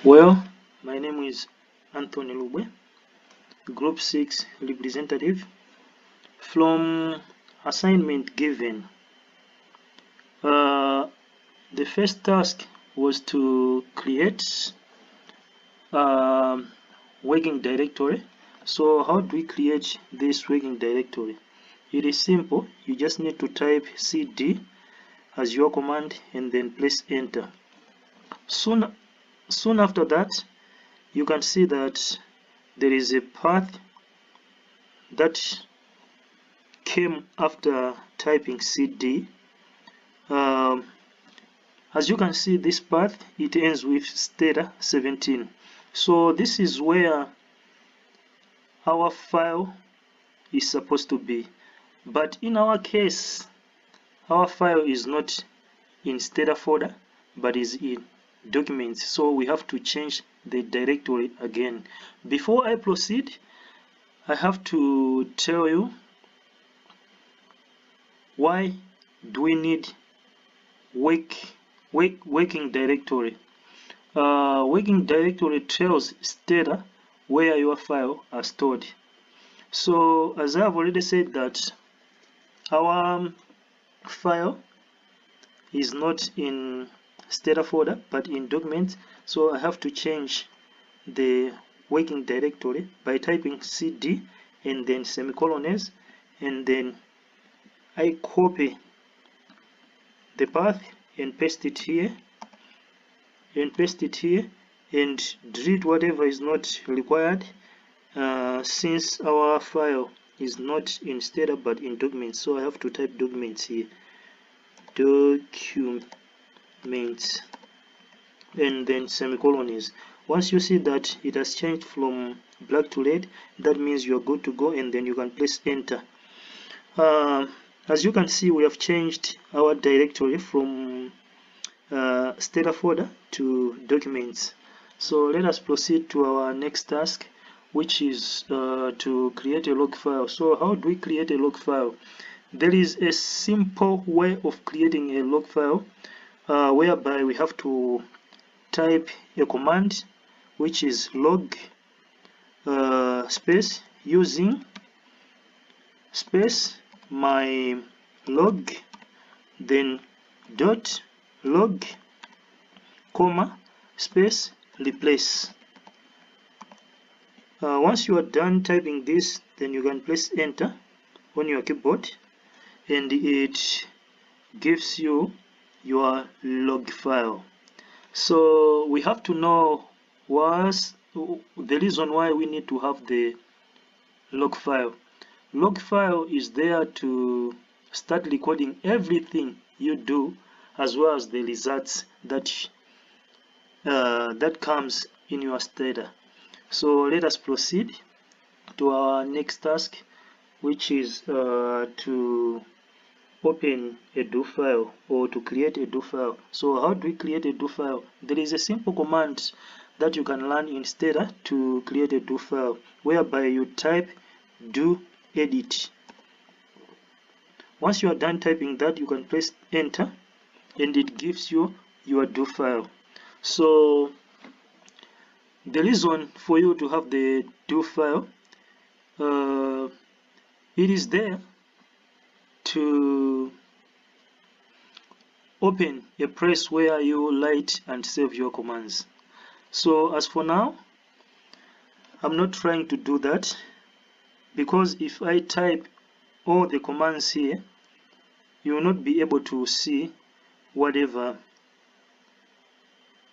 Well, my name is Anthony Lubwe, Group 6 representative. From assignment given, the first task was to create a working directory. So how do we create this working directory? It is simple. You just need to type cd as your command and then press enter. Soon after that, you can see that there is a path that came after typing cd. As you can see, this path, it ends with stata 17. So this is where our file is supposed to be, but in our case our file is not in stata folder but is in documents, so we have to change the directory again. Before I proceed, I have to tell you why do we need working directory. Working directory tells stata where your file are stored. So as I have already said that our file is not in stata folder but in documents, so I have to change the working directory by typing cd and then semicolons, and then I copy the path and paste it here and delete whatever is not required, since our file is not in stata but in documents. So I have to type documents here, documents, and then semicolons. Once you see that it has changed from black to red, that means you're good to go, and then you can press enter. As you can see, we have changed our directory from stata folder to documents. So let us proceed to our next task, which is to create a log file. So how do we create a log file? There is a simple way of creating a log file, whereby we have to type a command which is log space using space my log, then dot log, comma, space replace. Once you are done typing this, then you can press enter on your keyboard and it gives you your log file. So we have to know what's the reason why we need to have the log file. Log file is there to start recording everything you do, as well as the results that that comes in your stata. So let us proceed to our next task, which is to open a do file or to create a do file. So how do we create a do file? There is a simple command that you can learn in stata to create a do file, whereby you type do edit. Once you are done typing that, you can press enter and it gives you your do file. So the reason for you to have the do file, it is there to open a place where you write and save your commands. So as for now, I'm not trying to do that, because if I type all the commands here, you will not be able to see whatever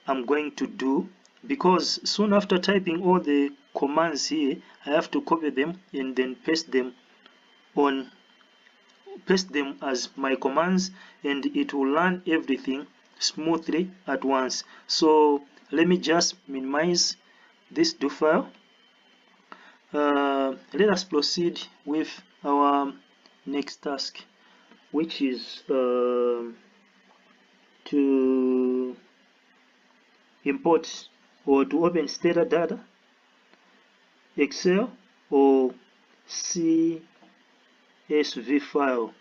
I'm going to do, because soon after typing all the commands here, I have to copy them and then paste them as my commands, and it will run everything smoothly at once. So let me just minimize this do file. Let us proceed with our next task, which is to import or to open stata data, Excel or CSV file.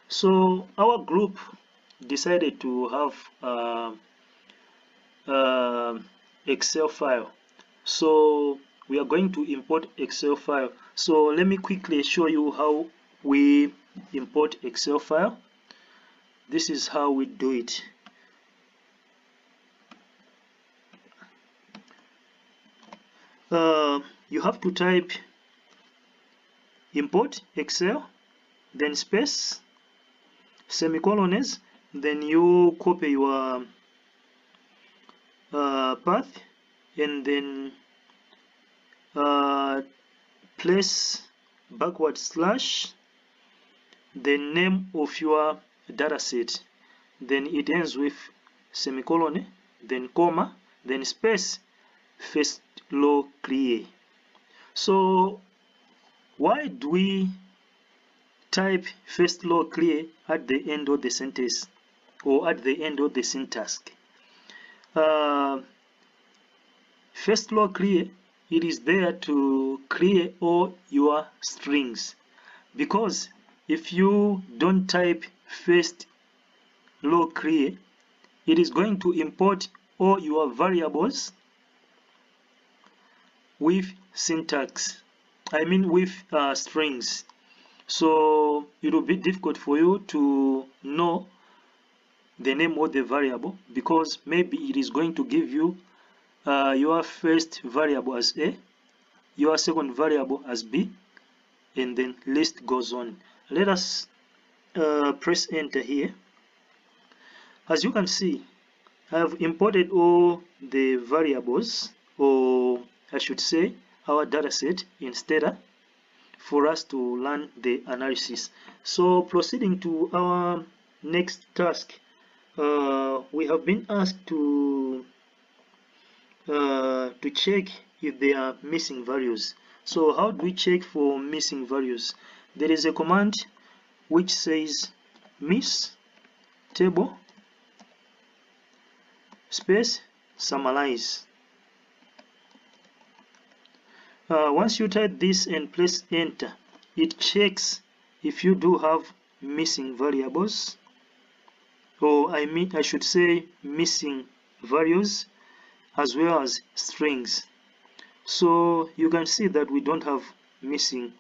So our group decided to have Excel file. So we are going to import Excel file. So let me quickly show you how we import Excel file. This is how we do it. You have to type import Excel, then space, semicolons, then you copy your path, and then place backward slash the name of your dataset, then it ends with semicolon, then comma, then space, first row clear. So why do we type first row clear at the end of the sentence or at the end of the syntax? First row clear, it is there to clear all your strings, because if you don't type first row clear, it is going to import all your variables with syntax, with strings. So it will be difficult for you to know the name of the variable, because maybe it is going to give you your first variable as A, your second variable as B, and then list goes on. Let us press enter here. As you can see, I have imported all the variables, or I should say our dataset in Stata, for us to learn the analysis. So proceeding to our next task, we have been asked to check if they are missing values. So how do we check for missing values? There is a command which says miss table space summarize. Once you type this and press enter, it checks if you do have missing variables, or I should say missing values, as well as strings. So you can see that we don't have missing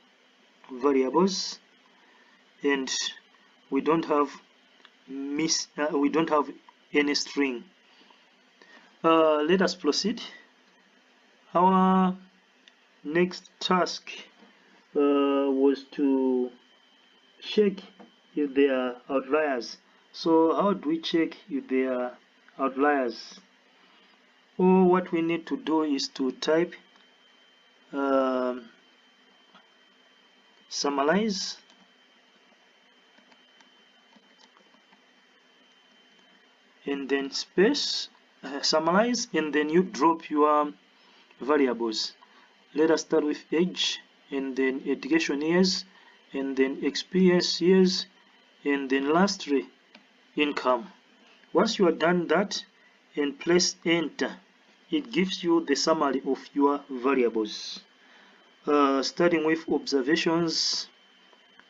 variables, and we don't have any string. Let us proceed. Our next task was to check if there are outliers. So how do we check if there are outliers? What we need to do is to type summarize and then space summarize, and then you drop your variables. Let us start with age, and then education years, and then experience years, and then lastly income. Once you are done that and press enter, it gives you the summary of your variables, starting with observations,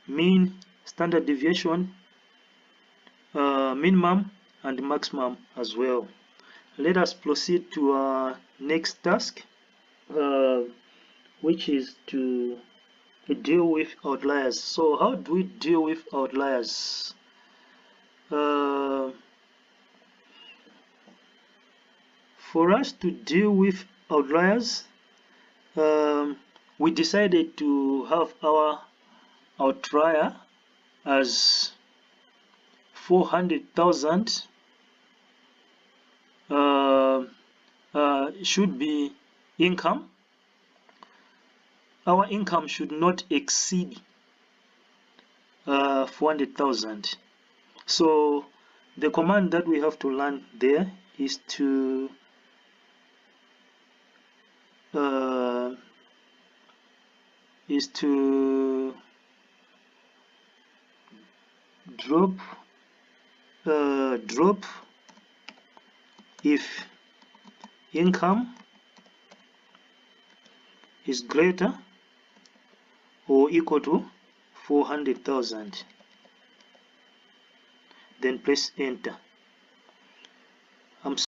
mean, standard deviation, minimum and maximum as well. Let us proceed to our next task, which is to deal with outliers. So how do we deal with outliers? For us to deal with outliers, we decided to have our outlier as 400,000 should be income. Our income should not exceed 400,000. So the command that we have to learn there is to drop if income is greater or equal to 400,000, then press enter.